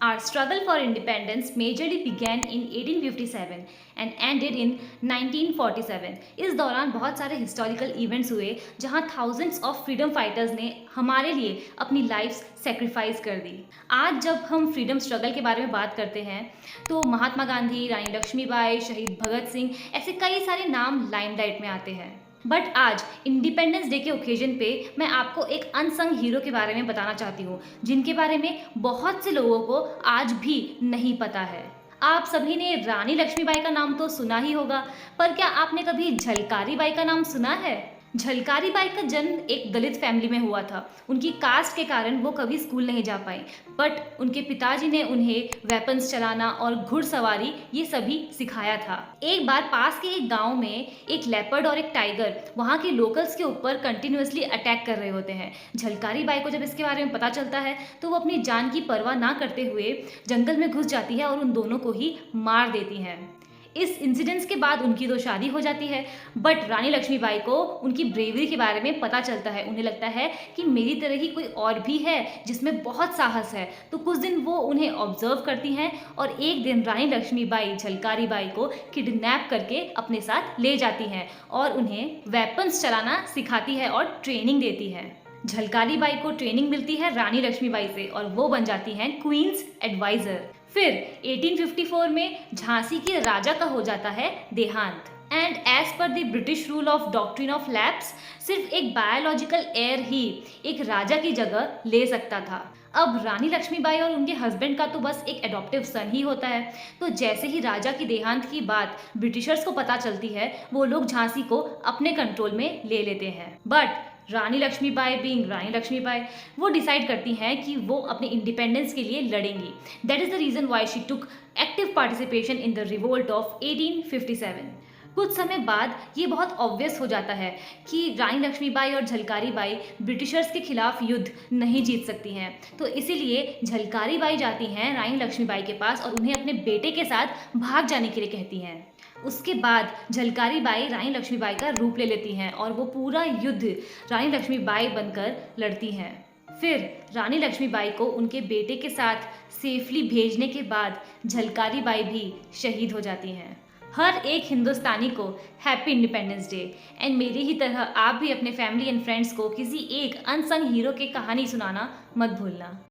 Our struggle for independence majorly began in 1857 and ended in 1947. इस दौरान बहुत सारे हिस्टोरिकल इवेंट्स हुए जहां थाउजेंड्स ऑफ फ्रीडम फाइटर्स ने हमारे लिए अपनी लाइफ्स सेक्रीफाइस कर दी। आज जब हम फ्रीडम स्ट्रगल के बारे में बात करते हैं तो महात्मा गांधी, रानी लक्ष्मीबाई, शहीद भगत सिंह ऐसे कई सारे नाम लाइमलाइट में आते हैं। बट आज इंडिपेंडेंस डे के ओकेजन पे मैं आपको एक अनसंग हीरो के बारे में बताना चाहती हूँ जिनके बारे में बहुत से लोगों को आज भी नहीं पता है। आप सभी ने रानी लक्ष्मीबाई का नाम तो सुना ही होगा, पर क्या आपने कभी झलकारी बाई का नाम सुना है? झलकारी बाई का जन्म एक दलित फैमिली में हुआ था। उनकी कास्ट के कारण वो कभी स्कूल नहीं जा पाई, बट उनके पिताजी ने उन्हें वेपन्स चलाना और घुड़सवारी ये सभी सिखाया था। एक बार पास के एक गांव में एक लेपर्ड और एक टाइगर वहाँ के लोकल्स के ऊपर कंटिन्यूअसली अटैक कर रहे होते हैं। झलकारी बाई को जब इसके बारे में पता चलता है तो वो अपनी जान की परवाह ना करते हुए जंगल में घुस जाती है और उन दोनों को ही मार देती हैं। इस इंसिडेंट्स के बाद उनकी तो शादी हो जाती है, बट रानी लक्ष्मीबाई को उनकी ब्रेवरी के बारे में पता चलता है। उन्हें लगता है कि मेरी तरह ही कोई और भी है जिसमें बहुत साहस है। तो कुछ दिन वो उन्हें ऑब्जर्व करती हैं और एक दिन रानी लक्ष्मीबाई झलकारी बाई को किडनैप करके अपने साथ ले जाती हैं और उन्हें वेपन्स चलाना सिखाती है और ट्रेनिंग देती है। झलकारी बाई को ट्रेनिंग मिलती है रानी लक्ष्मीबाई से और वो बन जाती हैं क्वींस एडवाइजर। फिर 1854 में झांसी के राजा का हो जाता है देहांत। And as per the British rule of doctrine of lapse, सिर्फ एक बायोलॉजिकल एयर ही एक राजा की जगह ले सकता था। अब रानी लक्ष्मीबाई और उनके हस्बैंड का तो बस एक एडॉप्टिव सन ही होता है। तो जैसे ही राजा की देहांत की बात ब्रिटिशर्स को पता चलती है, वो लोग झांसी को अपने कंट्रोल में ले लेते हैं। बट रानी लक्ष्मीबाई बीइंग रानी लक्ष्मीबाई, वो डिसाइड करती हैं कि वो अपने इंडिपेंडेंस के लिए लड़ेंगी। That is the reason why she took active participation in the revolt of 1857। कुछ समय बाद ये बहुत ऑब्वियस हो जाता है कि रानी लक्ष्मीबाई और झलकारी बाई ब्रिटिशर्स के खिलाफ युद्ध नहीं जीत सकती हैं। तो इसीलिए झलकारी बाई जाती हैं रानी लक्ष्मीबाई के पास और उन्हें अपने बेटे के साथ भाग जाने के लिए कहती हैं। उसके बाद झलकारी बाई रानी लक्ष्मीबाई का रूप ले लेती हैं और वो पूरा युद्ध रानी लक्ष्मीबाई बनकर लड़ती हैं। फिर रानी लक्ष्मीबाई को उनके बेटे के साथ सेफली भेजने के बाद झलकारी बाई भी शहीद हो जाती हैं। हर एक हिंदुस्तानी को हैप्पी इंडिपेंडेंस डे। एंड मेरी ही तरह आप भी अपने फैमिली एंड फ्रेंड्स को किसी एक अनसंग हीरो की कहानी सुनाना मत भूलना।